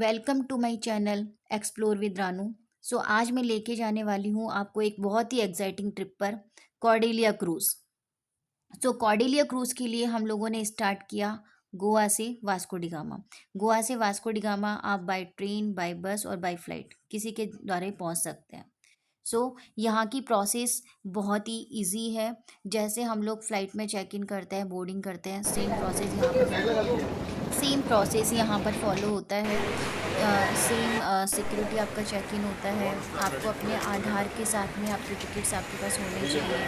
Welcome to my channel explore with Ranu. आज मैं लेके जाने वाली हूँ आपको एक बहुत ही एक्साइटिंग ट्रिप पर, कॉर्डेलिया क्रूज़। कॉर्डेलिया क्रूज़ के लिए हम लोगों ने स्टार्ट किया गोवा से वास्को डी गामा। गोवा से वास्को डी गामा आप बाय ट्रेन, बाय बस और बाय फ्लाइट किसी के द्वारा ही पहुँच सकते हैं। यहाँ की प्रोसेस बहुत ही इजी है। जैसे हम लोग फ्लाइट में चेक इन करते हैं, बोर्डिंग करते हैं, सेम प्रोसेस यहाँ पर फॉलो होता है। सेम सिक्योरिटी आपका चेक इन होता है। आपको अपने आधार के साथ में आपके टिकट्स आपके पास होने चाहिए,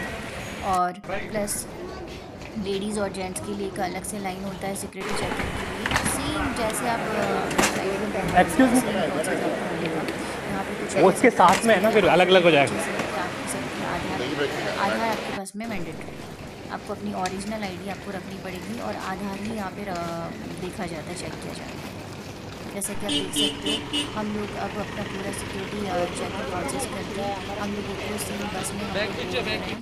और प्लस लेडीज़ और जेंट्स के लिए एक अलग से लाइन होता है सिक्योरिटी चेक इन के लिए। सेम जैसे आप फ्लाइट में बैठेंगे एक्सक्यूज मी, सेम प्रोसेस आपका रहेगा। यहाँ पर कुछ वो नहीं उसके सकता साथ में है ना, फैसिलिटी फिर आपको अलग अलग हो बहुत जाएगा। अच्छे से है कि आपके सबके आधार आधार आपके पास में मैंडेटरी है। आपको अपनी ओरिजिनल आईडी आपको रखनी पड़ेगी, और आधार ही यहाँ पे देखा जाता है, चेक किया जाता है। जैसा कि आप देख सकते हो, हम लोग अब अपना पूरा सिक्योरिटी चेक प्रोसेस करके हम लोगों को सेम बस में हम लोग बोर्ड कर रहे हैं।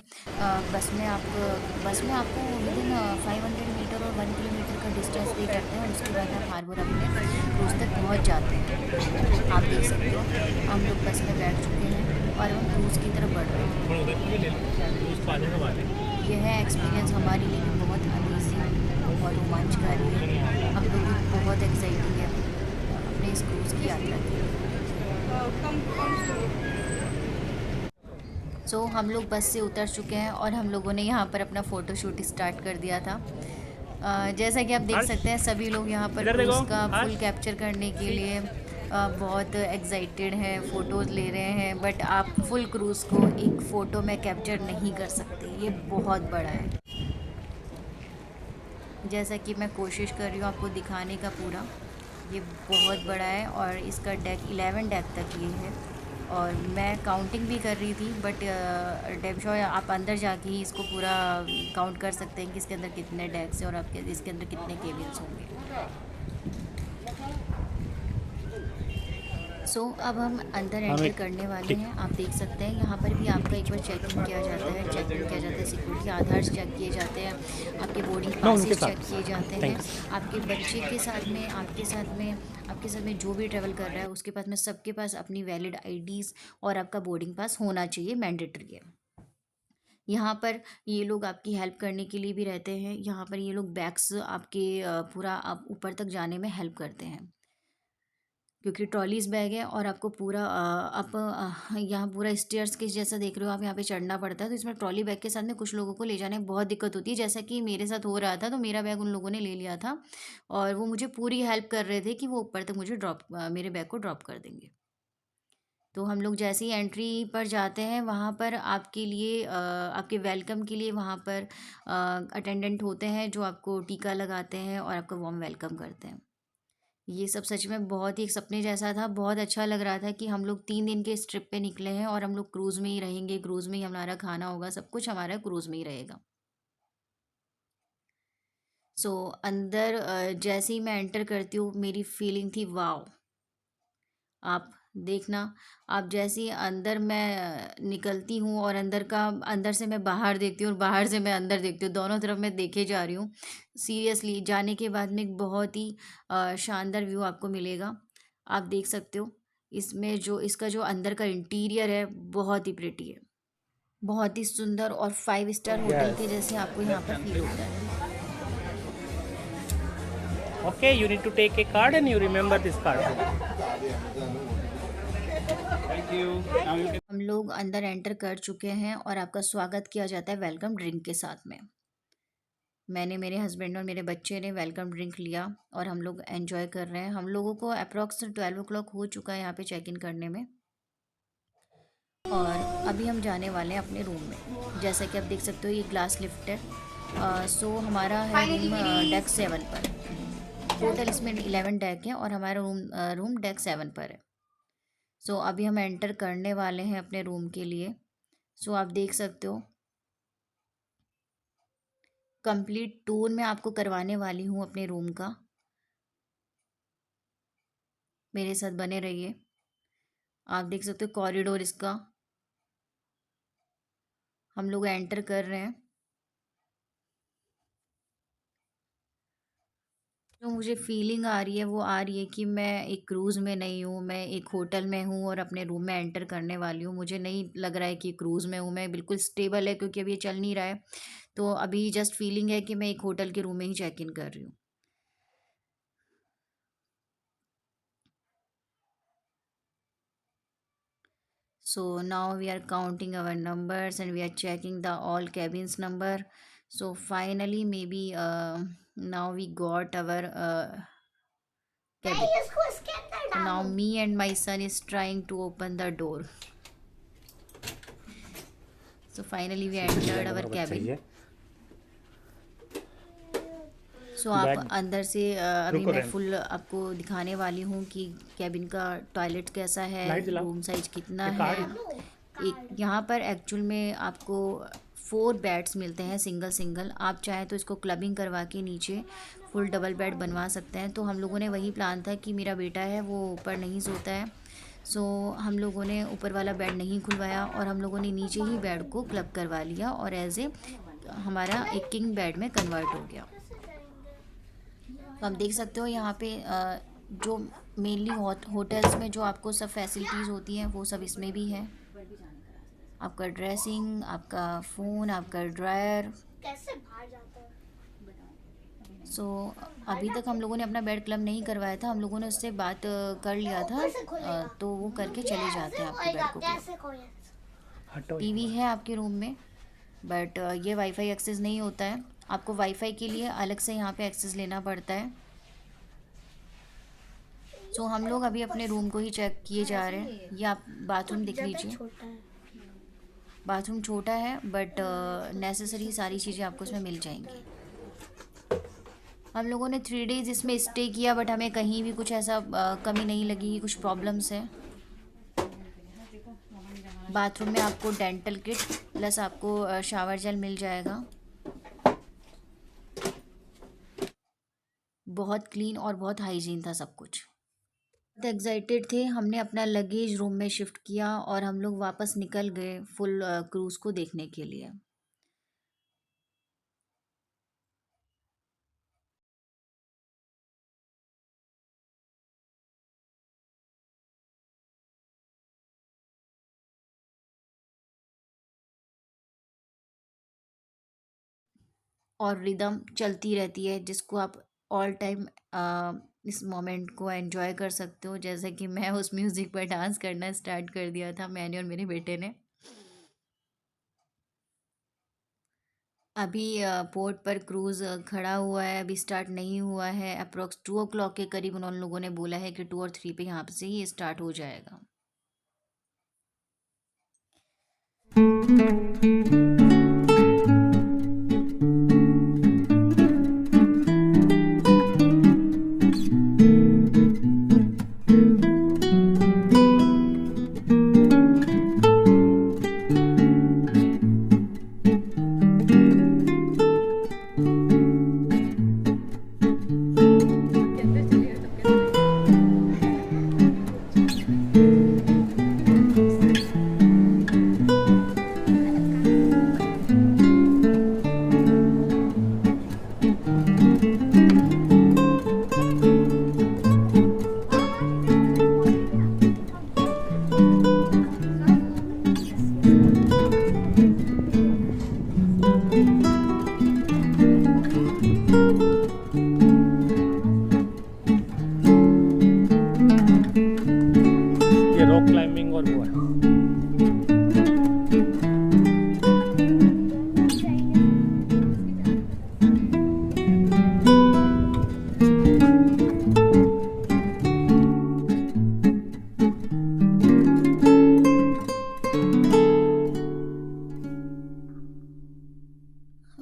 बस में आपको विदिन 500 मीटर और 1 किलोमीटर का डिस्टेंस पे करते हैं, और उसके बाद आप हार्बर अपने क्रूज़ तक पहुंच जाते हैं। आप देख सकते हो, हम लोग बस में बैठ चुके हैं और हम क्रूज़ की तरफ बढ़ रहे हैं। यह एक्सपीरियंस हमारे लिए भी बहुत अमेजिंग और रोमांचकारी है। हम लोग भी बहुत एक्साइटिंग है अपने इस क्रूज़ की यात्रा के लिए। हम लोग बस से उतर चुके हैं और हम लोगों ने यहाँ पर अपना फ़ोटो शूट स्टार्ट कर दिया था। जैसा कि आप देख सकते हैं, सभी लोग यहाँ पर इधर देखो। क्रूज़ का फुल कैप्चर करने के लिए बहुत एक्साइटेड हैं, फ़ोटोज़ ले रहे हैं। बट आप फुल क्रूज़ को एक फ़ोटो में कैप्चर नहीं कर सकते, ये बहुत बड़ा है। जैसा कि मैं कोशिश कर रही हूँ आपको दिखाने का पूरा, ये बहुत बड़ा है और इसका डेक 11 डेक तक ये है। और मैं काउंटिंग भी कर रही थी, बट डेम शो आप अंदर जाके ही इसको पूरा काउंट कर सकते हैं कि इसके अंदर कितने डेक्स हैं और आपके इसके अंदर कितने केबिन्स होंगे। अब हम अंदर हम एंटर एक करने वाले ठीक। हैं। आप देख सकते हैं यहाँ पर भी आपका एक बार चेक इन किया जाता है, सिक्योरिटी आधार चेक किए जाते हैं, आपके बोर्डिंग ना उनके पासेस चेक साथ। किए जाते हैं। थैंक्स। आपके बच्चे के साथ में, आपके साथ में जो भी ट्रैवल कर रहा है उसके पास में, सबके पास अपनी वैलिड आईडीज़ और आपका बोर्डिंग पास होना चाहिए, मैंडेटरी है। यहाँ पर ये लोग आपकी हेल्प करने के लिए भी रहते हैं। यहाँ पर ये लोग बैग्स आपके पूरा आप ऊपर तक जाने में हेल्प करते हैं, क्योंकि ट्रॉलीज बैग है और आपको पूरा यहाँ पूरा स्टेयर्स के जैसा देख रहे हो आप, यहाँ पे चढ़ना पड़ता है। तो इसमें ट्रॉली बैग के साथ में कुछ लोगों को ले जाने में बहुत दिक्कत होती है, जैसा कि मेरे साथ हो रहा था। तो मेरा बैग उन लोगों ने ले लिया था और वो मुझे पूरी हेल्प कर रहे थे कि वो ऊपर तक मुझे मेरे बैग को ड्रॉप कर देंगे। तो हम लोग जैसे ही एंट्री पर जाते हैं, वहाँ पर आपके लिए आपके वेलकम के लिए वहाँ पर अटेंडेंट होते हैं जो आपको टीका लगाते हैं और आपका वार्म वेलकम करते हैं। ये सब सच में बहुत ही एक सपने जैसा था। बहुत अच्छा लग रहा था कि हम लोग 3 दिन के इस ट्रिप पे निकले हैं और हम लोग क्रूज़ में ही रहेंगे, क्रूज़ में ही हमारा खाना होगा, सब कुछ हमारा क्रूज़ में ही रहेगा। अंदर जैसे ही मैं एंटर करती हूँ, मेरी फीलिंग थी वाओ। आप देखना, आप जैसे ही अंदर मैं निकलती हूँ और अंदर से मैं बाहर देखती हूँ और बाहर से मैं अंदर देखती हूँ, दोनों तरफ मैं देखे जा रही हूँ। सीरियसली जाने के बाद में एक बहुत ही शानदार व्यू आपको मिलेगा। आप देख सकते हो, इसमें जो इसका जो अंदर का इंटीरियर है बहुत ही प्रिटी है, बहुत ही सुंदर, और 5 स्टार होटल के जैसे आपको यहाँ पर फील होता है। Okay, you need to take a card and you remember this card. Thank you. Now you can. हम लोग अंदर एंटर कर चुके हैं और आपका स्वागत किया जाता है वेलकम ड्रिंक के साथ में। मैंने, मेरे हस्बैंड और मेरे बच्चे ने वेलकम ड्रिंक लिया और हम लोग एंजॉय कर रहे हैं। हम लोगों को अप्रॉक्स 12 o'clock हो चुका है यहाँ पे चेक इन करने में, और अभी हम जाने वाले हैं अपने रूम में। जैसा कि आप देख सकते हो, ये ग्लास लिफ्ट है। हमारा है रूम डेक 7 पर। टोटल इसमें 11 डेक हैं और हमारा रूम डेक 7 पर है। अभी हम एंटर करने वाले हैं अपने रूम के लिए। आप देख सकते हो, कंप्लीट टूर मैं आपको करवाने वाली हूँ अपने रूम का। मेरे साथ बने रहिए। आप देख सकते हो कॉरिडोर इसका, हम लोग एंटर कर रहे हैं। जो मुझे फीलिंग आ रही है वो आ रही है कि मैं एक क्रूज़ में नहीं हूँ, मैं एक होटल में हूँ और अपने रूम में एंटर करने वाली हूँ। मुझे नहीं लग रहा है कि क्रूज़ में हूँ, मैं बिल्कुल स्टेबल है क्योंकि अभी ये चल नहीं रहा है। तो अभी जस्ट फीलिंग है कि मैं एक होटल के रूम में ही चेक इन कर रही हूँ। So now we are counting our numbers and we are checking the all cabins number. So finally maybe now we got our cabin. So now me and my son is trying to open the door. So finally we entered our cabin. सो आप अंदर से अभी मैं full आपको दिखाने वाली हूँ कि कैबिन का टॉयलेट कैसा है, रूम साइज कितना है। एक यहाँ पर एक्चुअल में आपको 4 बेड्स मिलते हैं सिंगल सिंगल। आप चाहें तो इसको क्लबिंग करवा के नीचे फुल डबल बेड बनवा सकते हैं। तो हम लोगों ने वही प्लान था कि मेरा बेटा है वो ऊपर नहीं सोता है, सो हम लोगों ने ऊपर वाला बेड नहीं खुलवाया और हम लोगों ने नीचे ही बेड को क्लब करवा लिया और एज ए हमारा एक किंग बेड में कन्वर्ट हो गया। तो आप देख सकते हो यहाँ पे जो मेनली होटल्स में जो आपको सब फैसिलिटीज़ होती हैं वो सब इसमें भी है। आपका ड्रेसिंग, आपका फ़ोन, आपका ड्रायर। कैसे बाहर जाता है? सो अभी तक हम लोगों ने अपना बेड क्लब नहीं करवाया था, हम लोगों ने उससे बात कर लिया था, तो वो करके चले जाते हैं आपके बेड को क्लब। टीवी है आपके रूम में, बट ये वाईफाई एक्सेस नहीं होता है। आपको वाईफाई के लिए अलग से यहाँ पे एक्सेस लेना पड़ता है। सो हम लोग अभी अपने रूम को ही चेक किए जा रहे हैं। ये आप बाथरूम देख लीजिए। बाथरूम छोटा है बट नेसेसरी सारी चीज़ें आपको इसमें मिल जाएंगी। हम लोगों ने 3 डेज़ इसमें स्टे किया बट हमें कहीं भी कुछ ऐसा कमी नहीं लगी, कुछ प्रॉब्लम्स है। बाथरूम में आपको डेंटल किट प्लस आपको शावर जेल मिल जाएगा। बहुत क्लीन और बहुत हाइजीन था सब कुछ। बहुत एक्साइटेड थे, हमने अपना लगेज रूम में शिफ्ट किया और हम लोग वापस निकल गए फुल क्रूज़ को देखने के लिए। और रिदम चलती रहती है जिसको आप ऑल टाइम इस मोमेंट को एंजॉय कर सकते हो। जैसे कि मैं उस म्यूज़िक पर डांस करना स्टार्ट कर दिया था, मैंने और मेरे बेटे ने। अभी पोर्ट पर क्रूज़ खड़ा हुआ है, अभी स्टार्ट नहीं हुआ है। अप्रॉक्स 2 o'clock के करीब उन लोगों ने बोला है कि 2 और 3 पे यहाँ से ही स्टार्ट हो जाएगा। ये रॉक क्लाइंबिंग और वो है।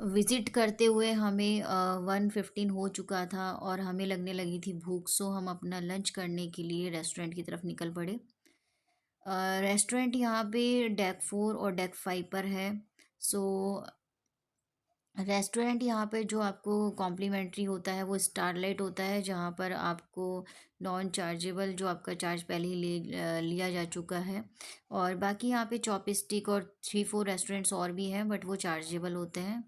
विज़िट करते हुए हमें 1:15 हो चुका था और हमें लगने लगी थी भूख, सो हम अपना लंच करने के लिए रेस्टोरेंट की तरफ निकल पड़े। रेस्टोरेंट यहाँ पे डेक 4 और डेक 5 पर है। सो रेस्टोरेंट यहाँ पे जो आपको कॉम्प्लीमेंट्री होता है वो स्टारलाइट होता है, जहाँ पर आपको नॉन चार्जेबल जो आपका चार्ज पहले ही लिया जा चुका है। और बाकी यहाँ पे चॉपस्टिक और 3-4 रेस्टोरेंट्स और भी हैं बट वो चार्जेबल होते हैं।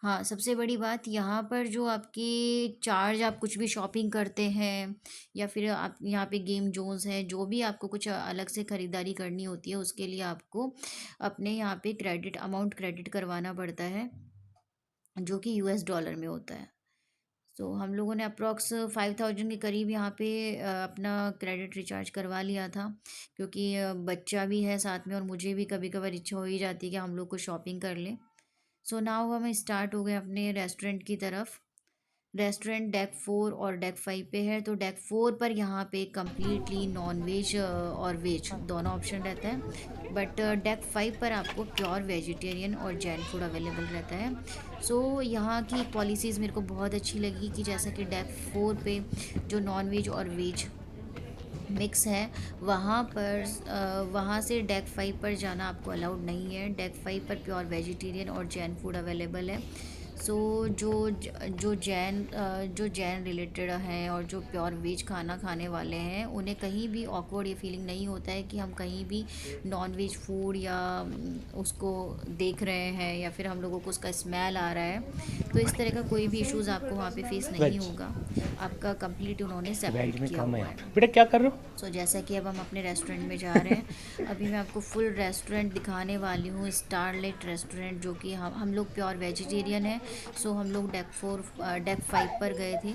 हाँ, सबसे बड़ी बात यहाँ पर जो आपके चार्ज, आप कुछ भी शॉपिंग करते हैं या फिर आप यहाँ पे गेम जोन्स हैं, जो भी आपको कुछ अलग से ख़रीदारी करनी होती है, उसके लिए आपको अपने यहाँ पे क्रेडिट अमाउंट क्रेडिट करवाना पड़ता है, जो कि यूएस डॉलर में होता है। तो हम लोगों ने अप्रॉक्स 5000 के करीब यहाँ पे अपना क्रेडिट रिचार्ज करवा लिया था, क्योंकि बच्चा भी है साथ में और मुझे भी कभी कभार इच्छा हो ही जाती है कि हम लोग कुछ शॉपिंग कर लें। सो नाउ हम स्टार्ट हो गए अपने रेस्टोरेंट की तरफ। रेस्टोरेंट डेक 4 और डेक 5 पे है। तो डेक 4 पर यहाँ पे कम्प्लीटली नॉन वेज और वेज दोनों ऑप्शन रहता है, बट डेक 5 पर आपको प्योर वेजिटेरियन और जैन फूड अवेलेबल रहता है। सो यहाँ की पॉलिसीज़ मेरे को बहुत अच्छी लगी कि जैसा कि डेक 4 पे जो नॉन वेज और वेज मिक्स है, वहाँ पर वहाँ से डेक 5 पर जाना आपको अलाउड नहीं है। डेक 5 पर प्योर वेजिटेरियन और जैन फूड अवेलेबल है। सो जो जैन रिलेटेड हैं और जो प्योर वेज खाना खाने वाले हैं, उन्हें कहीं भी ऑकवर्ड ये फीलिंग नहीं होता है कि हम कहीं भी नॉन वेज फूड या उसको देख रहे हैं या फिर हम लोगों को उसका स्मेल आ रहा है। तो इस तरह का कोई भी इश्यूज़ आपको वहाँ पे फेस नहीं वेज। होगा। आपका कंप्लीट उन्होंने वेज सेपरेट में किया कम है हुआ यहाँ है। पे। बेटा क्या कर रहे हो? सो जैसा कि अब हम अपने रेस्टोरेंट में जा रहे हैं, अभी मैं आपको फुल रेस्टोरेंट दिखाने वाली हूँ। स्टारलाइट रेस्टोरेंट, जो कि हम लोग प्योर वेजिटेरियन हैं। सो हम लोग डेक 5 पर गए थे।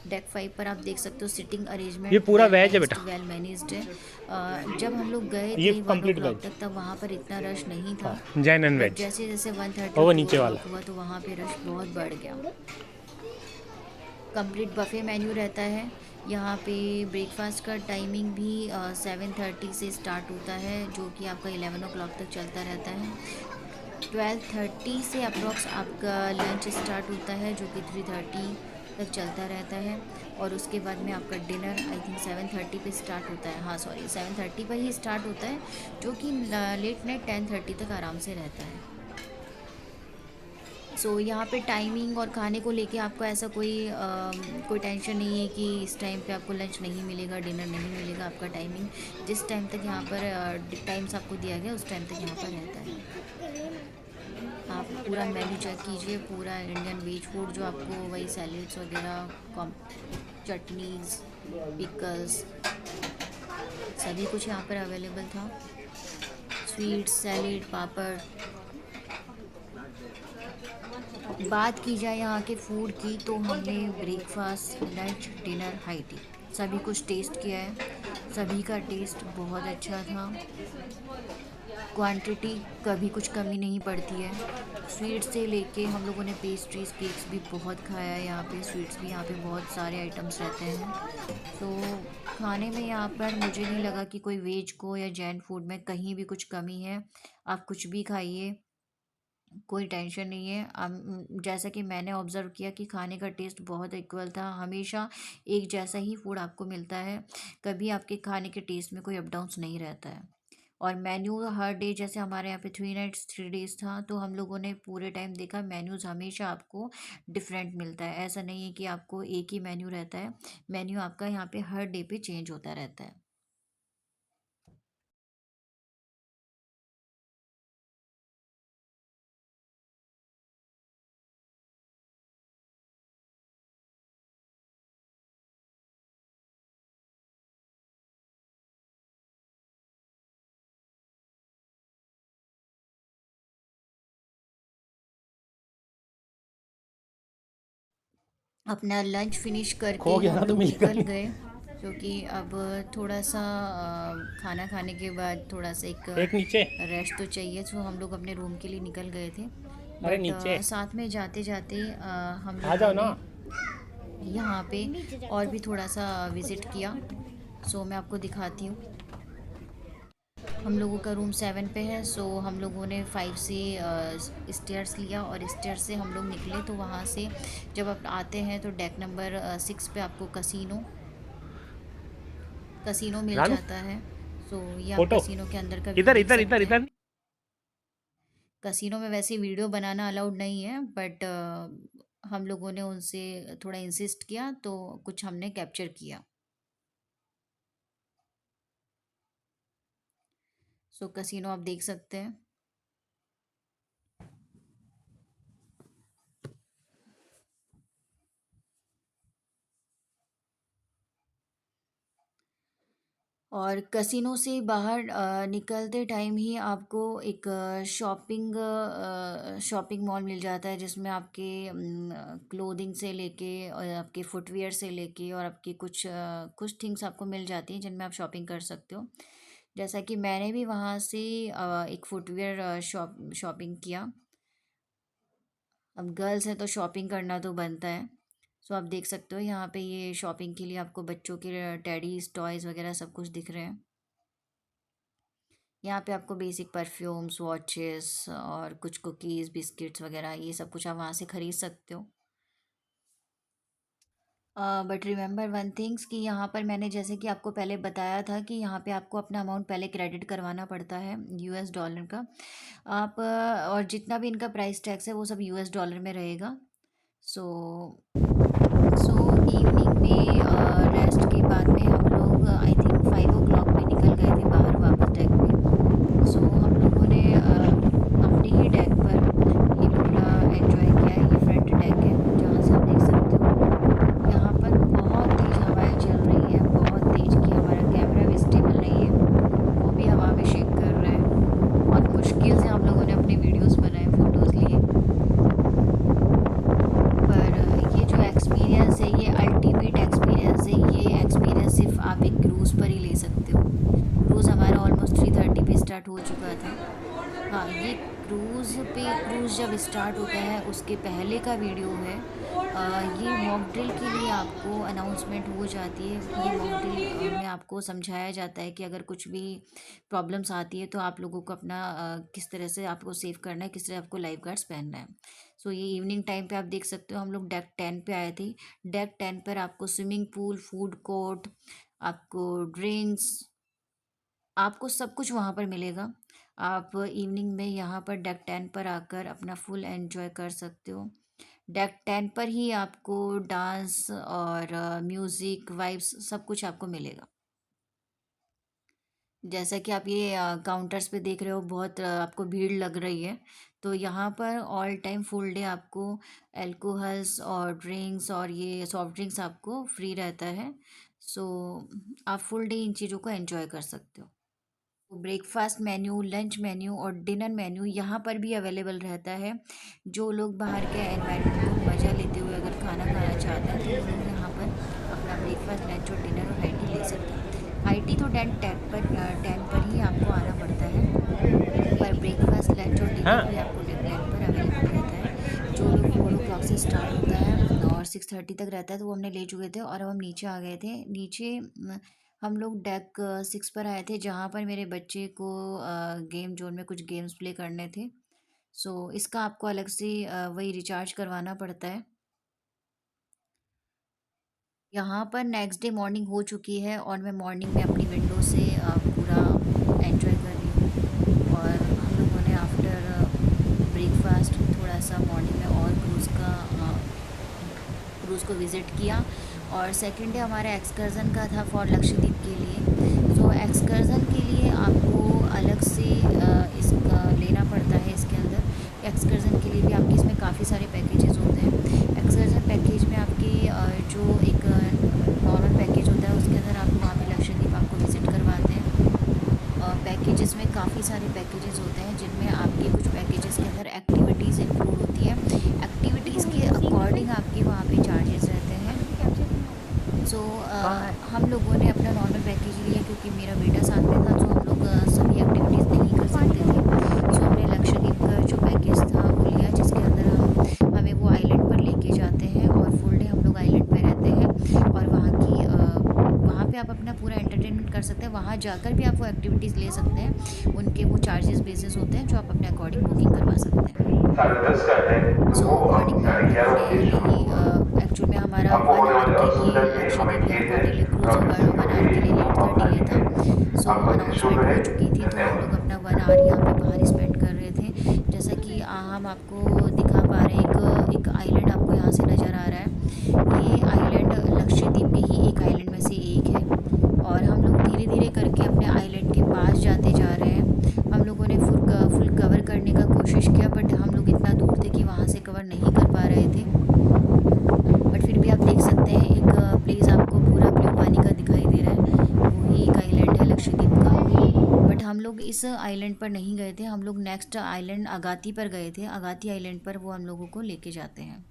डेक 5 पर आप देख सकते हो सिटिंग ये अरेंजमेंट पूरा वेल वेज है नाइस्ड, बेटा। वेल मैनेज्ड है। जब हम लोग गए ये थे वन ओ कंप्लीट क्लॉक वेज। तक, तब वहाँ पर इतना रश नहीं था। हाँ, जैन एंड बट वेज। जैसे जैसे 1:30 और और वो टू ओ नीचे वाला। क्लॉक हुआ, तो वहाँ पे रश बहुत बढ़ गया। कंप्लीट बफ़े मेन्यू रहता है यहाँ पे। ब्रेकफास्ट का टाइमिंग भी 7:30 से स्टार्ट होता है, जो कि आपका 11 ओ क्लॉक तक चलता रहता है। 12:30 से अप्रॉक्स आपका लंच स्टार्ट होता है, जो कि 3:30 तक चलता रहता है। और उसके बाद में आपका डिनर आई थिंक 7:30 पे स्टार्ट होता है। हाँ सॉरी, 7:30 पर ही स्टार्ट होता है, जो कि लेट नाइट 10:30 तक आराम से रहता है। सो यहाँ पे टाइमिंग और खाने को लेके आपको ऐसा कोई टेंशन नहीं है कि इस टाइम पे आपको लंच नहीं मिलेगा, डिनर नहीं मिलेगा। आपका टाइमिंग जिस टाइम तक यहाँ पर टाइम्स आपको दिया गया, उस टाइम तक यहाँ पर रहता है। आप पूरा मेन्यू चेक कीजिए, पूरा इंडियन वेज फूड, जो आपको वही सैलेड्स वगैरह, कॉम चटनीज़, पिकल्स, सभी कुछ यहाँ पर अवेलेबल था। स्वीट्स, सैलेड, पापड़। बात की जाए यहाँ के फूड की, तो हमने breakfast, lunch, dinner, high tea सभी कुछ टेस्ट किया है। सभी का टेस्ट बहुत अच्छा था। क्वांटिटी कभी कुछ कमी नहीं पड़ती है। स्वीट से लेके हम लोगों ने पेस्ट्रीज, केक्स भी बहुत खाया है यहाँ पे। स्वीट्स भी यहाँ पे बहुत सारे आइटम्स रहते हैं। तो खाने में यहाँ पर मुझे नहीं लगा कि कोई वेज को या जैन फूड में कहीं भी कुछ कमी है। आप कुछ भी खाइए, कोई टेंशन नहीं है। जैसा कि मैंने ऑब्ज़र्व किया कि खाने का टेस्ट बहुत इक्वल था। हमेशा एक जैसा ही फूड आपको मिलता है, कभी आपके खाने के टेस्ट में कोई अप डाउन्स नहीं रहता है। और मेन्यू हर डे, जैसे हमारे यहाँ पे 3 नाइट्स 3 डेज़ था, तो हम लोगों ने पूरे टाइम देखा मेन्यूज़ हमेशा आपको डिफरेंट मिलता है। ऐसा नहीं है कि आपको एक ही मेन्यू रहता है। मेन्यू आपका यहाँ पे हर डे पे चेंज होता रहता है। अपना लंच फिनिश करके खो गया ना हम तो लोग मिलेगा निकल नहीं। गए, क्योंकि अब थोड़ा सा खाना खाने के बाद थोड़ा सा एक एक नीचे। रेस्ट तो चाहिए। सो हम लोग अपने रूम के लिए निकल गए थे। अरे बट नीचे। साथ में जाते जाते हम आ लोगों जाओ ना। ने यहाँ पे और भी थोड़ा सा विज़िट किया। सो मैं आपको दिखाती हूँ। हम लोगों का रूम 7 पे है। सो हम लोगों ने 5 से स्टेयर्स लिया, और स्टेयर से हम लोग निकले। तो वहाँ से जब आप आते हैं, तो डेक नंबर 6 पे आपको कसिनो कसिनो मिल रानू, जाता है। सो ये आप फोटो। कसिनो के अंदर का व्यू इधर देख इधर इधर सकते हैं। इधर। कसिनो में वैसे वीडियो बनाना अलाउड नहीं है, बट हम लोगों ने उनसे थोड़ा इंसिस्ट किया, तो कुछ हमने कैप्चर किया। सो कसिनो आप देख सकते हैं। और कैसीनो से बाहर निकलते टाइम ही आपको एक शॉपिंग मॉल मिल जाता है, जिसमें आपके क्लोथिंग से लेके और आपके फुटवियर से लेके और आपकी कुछ थिंग्स आपको मिल जाती हैं जिनमें आप शॉपिंग कर सकते हो। जैसा कि मैंने भी वहाँ से एक फुटवियर शॉपिंग किया। अब गर्ल्स हैं तो शॉपिंग करना तो बनता है। सो आप देख सकते हो यहाँ पे ये शॉपिंग के लिए आपको बच्चों के टेडीज टॉयज़ वगैरह सब कुछ दिख रहे हैं। यहाँ पे आपको बेसिक परफ्यूम्स, वॉचेस और कुछ कुकीज़, बिस्किट्स वगैरह ये सब कुछ आप वहाँ से ख़रीद सकते हो। बट रिमेंबर वन थिंग्स कि यहाँ पर मैंने जैसे कि आपको पहले बताया था कि यहाँ पे आपको अपना अमाउंट पहले क्रेडिट करवाना पड़ता है यूएस डॉलर का। आप और जितना भी इनका प्राइस टैक्स है वो सब यूएस डॉलर में रहेगा। सो सो इवनिंग में रेस्ट के बाद में हम लोग आई थिंक 5 o'clock में निकल गए थे बाहर वापस डेक पे। सो हम लोगों ने अपने ही डेक पर ये पूरा एंजॉय किया है। ये फ्रंट डेक है जहाँ से आप देख सकते हो। यहाँ पर बहुत तेज़ हवाएं चल रही हैं, बहुत तेज़ कि हमारा कैमरा भी स्टेबल नहीं है, वो भी हवा में शेक कर रहा है। बहुत मुश्किल से हम लोगों ने अपने वीडियोस बनाए, फ़ोटोज़ लिए। पर ये जो एक्सपीरियंस है ये अल्टीमेट एक्सपीरियंस है। ये एक्सपीरियंस सिर्फ आप एक क्रूज़ पर ही ले सकते हो। क्रूज़ हमारा ऑलमोस्ट 3:30 पे स्टार्ट हो चुका था। हाँ, ये क्रूज़ जब स्टार्ट होता है उसके पहले का वीडियो है। ये मॉक ड्रिल के लिए आपको अनाउंसमेंट हो जाती है। ये मॉक ड्रिल में आपको समझाया जाता है कि अगर कुछ भी प्रॉब्लम्स आती है तो आप लोगों को अपना किस तरह से आपको सेव करना है, किस तरह आपको लाइफ गार्ड्स पहनना है। सो ये इवनिंग टाइम पे आप देख सकते हो हम लोग डेक 10 पे आए थे। डेक 10 पर आपको स्विमिंग पूल, फूड कोर्ट, आपको ड्रिंक्स, आपको सब कुछ वहाँ पर मिलेगा। आप इवनिंग में यहाँ पर डेक 10 पर आकर अपना फुल एंजॉय कर सकते हो। डेक 10 पर ही आपको डांस और म्यूज़िक वाइब्स सब कुछ आपको मिलेगा। जैसा कि आप ये काउंटर्स पे देख रहे हो बहुत आपको भीड़ लग रही है। तो यहाँ पर ऑल टाइम फुल डे आपको अल्कोहल्स और ड्रिंक्स और ये सॉफ्ट ड्रिंक्स आपको फ्री रहता है। सो आप फुल डे इन चीज़ों को एंजॉय कर सकते हो। ब्रेकफास्ट मेन्यू, लंच मेन्यू और डिनर मेन्यू यहाँ पर भी अवेलेबल रहता है। जो लोग बाहर के एनवायरनमेंट को मज़ा लेते हुए अगर खाना खाना चाहते हैं तो वो लोग यहाँ पर अपना ब्रेकफास्ट, लंच और डिनर और हाई टी ले सकते हैं। हाई टी तो 10 पर ही आपको आना पड़ता है, पर ब्रेकफास्ट, लंच और डिनर भी आपको 10 पर अवेलेबल रहता है। जो लोग 4 o'clock से स्टार्ट होता है और 6:30 तक रहता है तो वो हमने ले चुके थे और अब हम नीचे आ गए थे। नीचे हम लोग डेक 6 पर आए थे जहाँ पर मेरे बच्चे को गेम जोन में कुछ गेम्स प्ले करने थे। सो इसका आपको अलग से वही रिचार्ज करवाना पड़ता है। यहाँ पर नेक्स्ट डे मॉर्निंग हो चुकी है और मैं मॉर्निंग में अपनी विंडो से पूरा एंजॉय कर रही हूँ। और हम लोगों ने आफ्टर ब्रेकफास्ट थोड़ा सा मॉर्निंग में और क्रूज़ को विज़िट किया। और सेकंड डे हमारा एक्सकर्ज़न का था फॉर लक्षद्वीप के लिए। तो एक्सकर्ज़न के लिए आपको अलग से इसका लेना पड़ता है। इसके अंदर एक्सकर्ज़न के लिए भी आपके इसमें काफ़ी सारे पैकेजेस होते हैं। एक्सकर्ज़न पैकेज में आपकी जो एक नॉर्मल पैकेज होता है उसके अंदर आप वहाँ पे लक्षद्वीप आपको विज़िट करवाते हैं। पैकेजेस में काफ़ी सारे पैकेजेस होते हैं जिनमें आपके कुछ पैकेजेस के अंदर एक्टिविटीज़ इंक्लूड होती है। एक्टिविटीज़ के अकॉर्डिंग आपके वहाँ पे चार्जेस रहते हैं। सो हम लोगों ने अपना नॉर्मल पैकेज लिया क्योंकि मेरा बेटा साथ में था, तो हम लोग सभी एक्टिविटीज़ नहीं कर सकते थे। सो हमने लक्षद्वीप का जो पैकेज था वो लिया जिसके अंदर हमें वो आइलैंड पर लेके जाते हैं और फुल डे हम लोग आइलैंड पे रहते हैं। और वहाँ पे आप अपना पूरा एंटरटेनमेंट कर सकते हैं। वहाँ जाकर भी आप वो एक्टिविटीज़ ले सकते हैं। उनके वो चार्जेस बेसिस होते हैं जो आप अपने अकॉर्डिंग बुकिंग करवा सकते हैं। सो अकॉर्डिंग में हम लोगों ने यही एक्चुअल में हमारा 1 आवर के लिए लक्षद्वीप एयरपोर्ट के लिए क्रूज़ 1 आवर के लिए 8:30 था। सो अनाउंसमेंट हो चुकी थी तो हम लोग अपना 1 आवर यहाँ पे बाहर स्पेंड कर रहे थे। जैसा कि हम आपको दिखा पा रहे हैं एक आइलैंड आपको यहाँ से नज़र आ रहा है। ये आइलैंड लक्षद्वीप के ही एक आइलैंड में से एक है और हम लोग धीरे धीरे करके अपने आइलैंड के पास जाते जा रहे हैं। हम लोगों ने फुल कवर करने का कोशिश किया बट हम लोग इतना दूर थे कि वहाँ से कवर नहीं कर पा रहे थे। बट फिर भी आप देख सकते हैं एक प्लेस आपको पूरा ब्लू पानी का दिखाई दे रहा है, वही एक आइलैंड है इस आइलैंड पर नहीं गए थे, हम लोग नेक्स्ट आइलैंड अगाती पर गए थे। अगाती आइलैंड पर वो हम लोगों को लेके जाते हैं।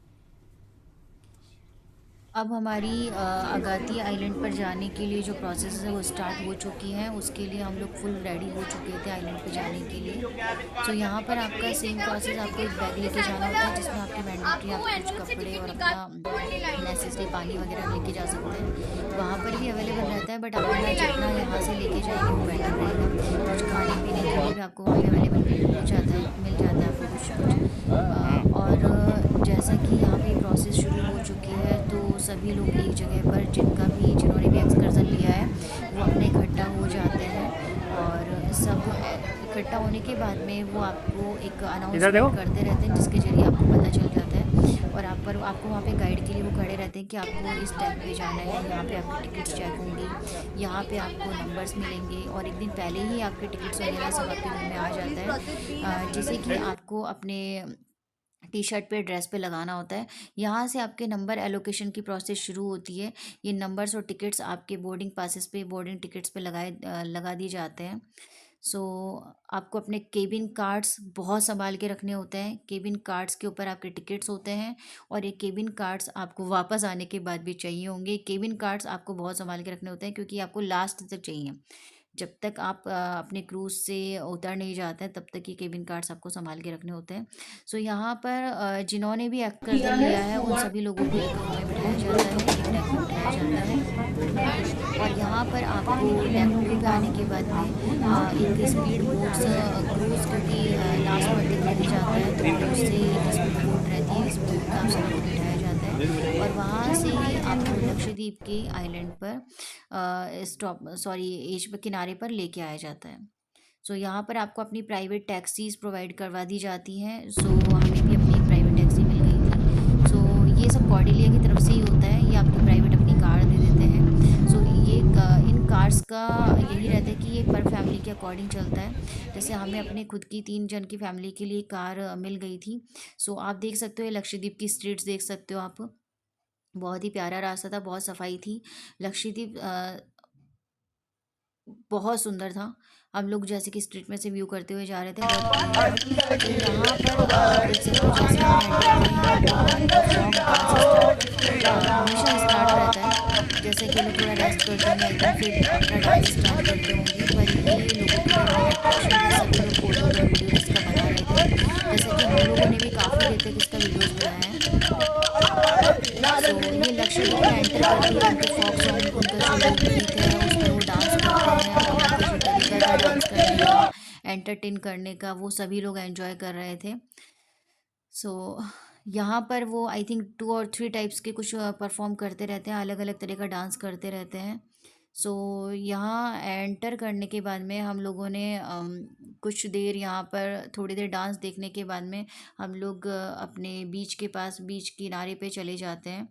अब हमारी अगाती आइलैंड पर जाने के लिए जो प्रोसेस है वो स्टार्ट हो चुकी है। उसके लिए हम लोग फुल रेडी हो चुके थे आइलैंड पर जाने के लिए। सो यहाँ पर आपका सेम प्रोसेस, आपको एक बैग लेके जाना होता है जिसमें आपके मैंडेटरी आप कुछ कपड़े और अपना नेसेसरी पानी वगैरह लेके जा सकते हैं। वहाँ पर भी अवेलेबल रहता है, बट अपना जितना यहाँ से लेके जाएंगे वो बेटर रहेगा। कुछ खाने पीने के लिए भी आपको वहाँ अवेलेबल हो जाता है, मिल जाता है आपको कुछ। और जैसा कि यहाँ पे प्रोसेस शुरू हो चुकी है, तो सभी लोग एक जगह पर जिन्होंने भी एक्सकर्सन लिया है वो अपने इकट्ठा हो जाते हैं। और सब इकट्ठा होने के बाद में वो आपको एक अनाउंसमेंट करते रहते हैं जिसके जरिए आपको पता चल जाता है। और आपको वहाँ पे गाइड के लिए वो खड़े रहते हैं कि आपको इस टैग पे जाना है, यहाँ पे आपकी टिकट्स चेक होंगी, यहाँ पे आपको नंबर्स मिलेंगे। और एक दिन पहले ही आपके टिकट्स वगैरह सब आपके रूम में आ जाता है, जिसे कि आपको अपने टी शर्ट पे ड्रेस पे लगाना होता है। यहाँ से आपके नंबर एलोकेशन की प्रोसेस शुरू होती है। ये नंबर्स और टिकट्स आपके बोर्डिंग पासेस पे, बोर्डिंग टिकट्स पे लगा दिए जाते हैं। सो आपको अपने केबिन कार्ड्स बहुत संभाल के रखने होते हैं। केबिन कार्ड्स के ऊपर आपके टिकट्स होते हैं, और ये केबिन कार्ड्स आपको वापस आने के बाद भी चाहिए होंगे। केबिन कार्ड्स आपको बहुत संभाल के रखने होते हैं क्योंकि आपको लास्ट तक चाहिए। जब तक आप अपने क्रूज़ से उतर नहीं जाते हैं तब तक ये केबिन कार्ड्स आपको संभाल के रखने होते हैं। सो यहाँ पर जिन्होंने भी एक्सकर्सन लिया है उन सभी लोगों को एक रूम में बिठाया जाता है, एक डेक में बिठाया जाता है। और यहाँ पर आपको डेक पे आने के बाद में एक स्पीड बोट्स क्रूज़, क्योंकि लास्ट में टिकट जाता है तो उससे एक स्पीड बोट रहती है, इस बोट में आप सभी को बिठाया जाता है। और वहाँ से आपको लक्षद्वीप के आइलैंड पर एज पर किनारे पर लेके आया जाता है। सो यहाँ पर आपको अपनी प्राइवेट टैक्सीज़ प्रोवाइड करवा दी जाती हैं। सो हमें भी अपनी प्राइवेट टैक्सी मिल गई थी। सो ये सब कॉर्डेलिया की तरफ से ही होता है, ये आपको प्राइवेट अपनी कार दे देते हैं। सो ये इन कार्स का यही रहता है कि ये पर फैमिली के अकॉर्डिंग चलता है। जैसे हमें अपने खुद की 3 जन की फैमिली के लिए कार मिल गई थी। सो आप देख सकते हो लक्षद्वीप की स्ट्रीट्स देख सकते हो आप, बहुत ही प्यारा रास्ता था, बहुत सफाई थी। लक्षद्वीप बहुत सुंदर था। हम लोग जैसे कि स्ट्रीट में से व्यू करते हुए जा रहे थे। यहाँ पर देख सकते हो जैसे हमेशा स्टार्ट रहता है, जैसे कि लोग थोड़ा रेस्ट करते हैं फिर अपना डांस स्टार्ट करते होंगे। पर ये लोगों के लिए वीडियो इसका बना रहे थे, जैसे कि हम लोगों ने भी काफ़ी देर तक इसका वीडियोज़ बनाया है। तो ये लक्षद्वीप में एंटर करके उनके फॉक सॉन्ग, उनका जो लोकगीत है उस पर वो डांस करते हैं, और उनका जो तरीका है डांस करने का, एंटरटेन करने का, वो सभी लोग एंजॉय कर रहे थे। सो यहाँ पर वो आई थिंक 2 और 3 टाइप्स के कुछ परफॉर्म करते रहते हैं, अलग अलग तरह का डांस करते रहते हैं। सो यहाँ एंटर करने के बाद में हम लोगों ने कुछ देर यहाँ पर थोड़ी देर डांस देखने के बाद में हम लोग अपने बीच के पास, बीच किनारे पे चले जाते हैं।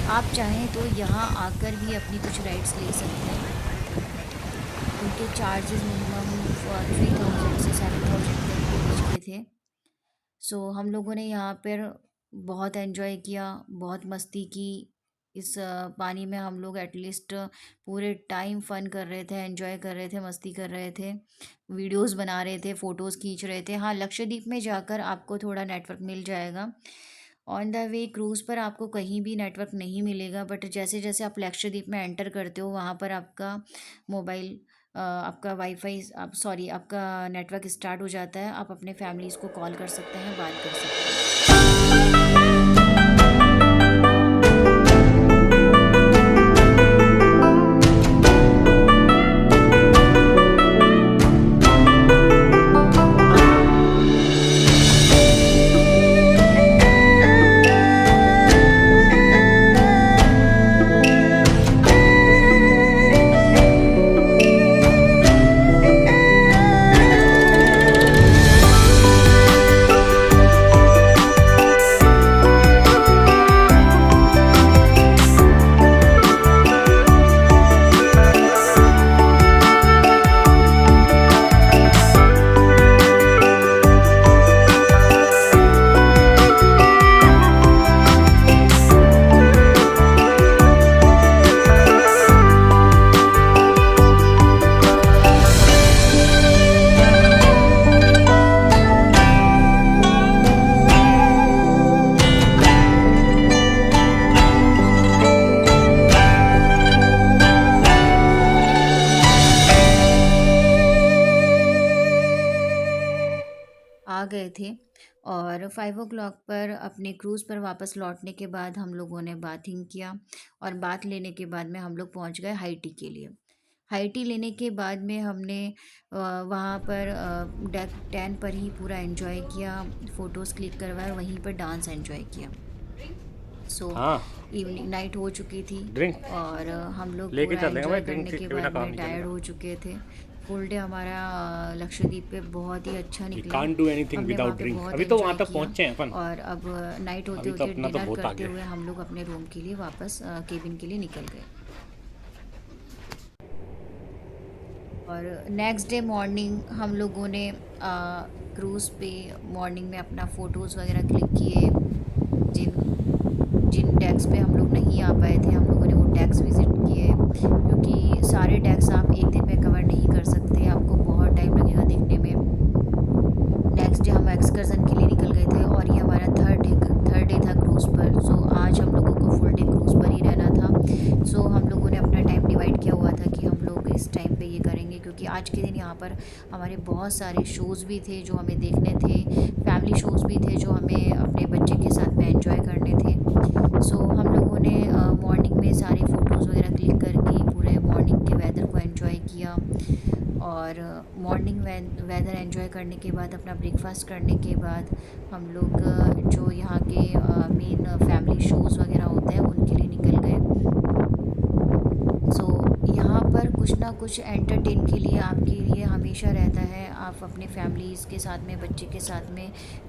आप चाहें तो यहाँ आकर भी अपनी कुछ राइड्स ले सकते हैं। उनके चार्जेस मिनिमम 3000 से 7000 के बीच के थे। सो हम लोगों ने यहाँ पर बहुत एंजॉय किया, बहुत मस्ती की। इस पानी में हम लोग एटलीस्ट पूरे टाइम फ़न कर रहे थे, एंजॉय कर रहे थे, मस्ती कर रहे थे, वीडियोस बना रहे थे, फ़ोटोज़ खींच रहे थे। हाँ, लक्षद्वीप में जाकर आपको थोड़ा नेटवर्क मिल जाएगा। ऑन द वे क्रूज़ पर आपको कहीं भी नेटवर्क नहीं मिलेगा, बट जैसे जैसे आप लक्षद्वीप में एंटर करते हो वहाँ पर आपका मोबाइल आपका वाईफाई आपका नेटवर्क स्टार्ट हो जाता है। आप अपने फैमिलीज़ को कॉल कर सकते हैं, बात कर सकते हैं। आ गए थे और 5 o'clock पर अपने क्रूज़ पर वापस लौटने के बाद हम लोगों ने बाथिंग किया और बाथ लेने के बाद में हम लोग पहुंच गए हाई टी के लिए। हाई टी लेने के बाद में हमने वहाँ पर डेक 10 पर ही पूरा एंजॉय किया, फ़ोटोज़ क्लिक करवाए, वहीं पर डांस एंजॉय किया। सो इवनिंग नाइट हो चुकी थी और हम लोग पूरा एंजॉय करने के बाद में टायर्ड हो चुके थे। फुल डे हमारा लक्षद्वीप पे बहुत ही अच्छा निकला। हमने वहाँ पे बहुत अभी तो वहाँ तक पहुँचे हैं अपन। और अब नाइट होते होते डिनर करते हुए हम लोग अपने रूम के लिए वापस केबिन के लिए निकल गए। और नेक्स्ट डे मॉर्निंग हम लोगों ने क्रूज़ पे मॉर्निंग में अपना फ़ोटोज़ वगैरह क्लिक किए। जिन डेक्स पे हम लोग नहीं आ पाए थे हम लोगों ने वो डेक्स विज़िट किए, क्योंकि सारे डेक्स आप एक दिन में कवर नहीं कर सकते, आपको बहुत टाइम लगेगा देखने में। नेक्स्ट डे हम एक्सकर्सन के लिए निकल गए थे और ये हमारा थर्ड डे था क्रूज़ पर। सो आज हम लोगों को फुल डे क्रूज़ पर ही रहना था। सो हम लोगों ने अपना टाइम डिवाइड किया हुआ था कि हम लोग इस टाइम पे ये करेंगे, क्योंकि आज के दिन यहाँ पर हमारे बहुत सारे शोज़ भी थे जो हमें देखने थे, फैमिली शोज़ भी थे जो हमें अपने बच्चे के साथ में एंजॉय करने थे। सो हम लोगों ने मॉर्निंग में सारी फ़ोटोज़ वगैरह क्लिक करके पूरे मॉर्निंग के वेदर को एंजॉय किया। और मॉर्निंग वेदर एंजॉय करने के बाद अपना ब्रेकफास्ट करने के बाद हम लोग जो यहाँ के मेन फैमिली शोज़ वगैरह होते हैं उनके लिए निकल गए। सो यहाँ पर कुछ ना कुछ एंटरटेन के लिए आपके लिए हमेशा रहता है। आप अपने फैमिलीज़ के साथ में, बच्चे के साथ में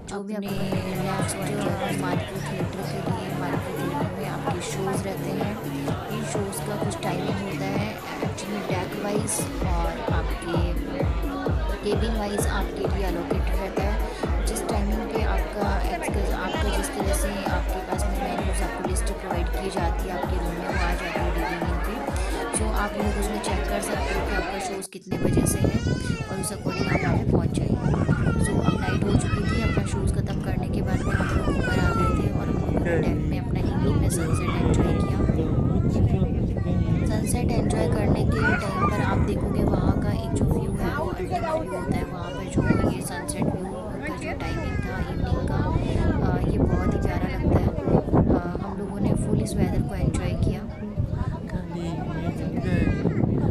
जो भी अपने नेक्स्ट मार्केट थिएटर के लिए मार्केट थिएटर में आपके शोज़ रहते हैं। इन शोज़ का कुछ टाइमिंग होता है एक्चुअली डेक वाइज और आपके केबिन वाइज आपके लिए अलोकेटेड रहता है। जिस टाइमिंग पे आपका जिस तरह से आपके पास में मेन्यूज़ आपको लिस्ट प्रोवाइड की जाती है आपके रूम में, वो आ जाती है डिवीनिंग पे। सो आप लोग उसमें चेक कर सकते हो कि आपका शोज़ कितने बजे से है और उस अकॉर्डिंग आप यहाँ पे पहुँच जाएंगे। सो अब नाइट हो चुकी थी, अपना शोज़ ख़त्म करने के बाद में हम लोग ऊपर आ गए थे और हम लोग डेक में अपना इवनिंग में सनसेट एंजॉय किया। सनसेट एंजॉय करने के टाइम पर आप देखोगे वहाँ का एक जो व्यू है वो अल्टीमेट व्यू होता है। वहाँ पर जो ये सनसेट व्यू का जो टाइमिंग था इवनिंग का, ये बहुत ही प्यारा लगता है। हम लोगों ने फुल इस वेदर को एंजॉय किया,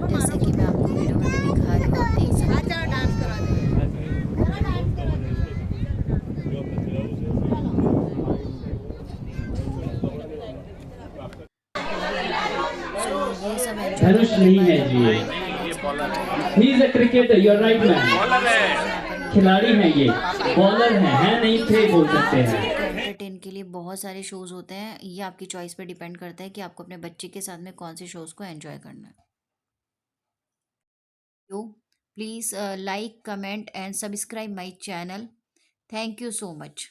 जैसे कि मैं आपको वीडियो में भी दिखा रही हूँ, आप देख सकते हैं। ये सब धनुष नहीं है जी, he is a cricketer, you're right man, खिलाड़ी हैं ये, बॉलर हैं, नहीं थे बोल सकते हैं। 13 के लिए बहुत सारे शोज़ होते हैं, ये आपकी चॉइस पे डिपेंड करता है कि आपको अपने बच्चे के साथ में कौन से शोज़ को एंजॉय करना है। तो please like, comment and subscribe my channel. Thank you so much.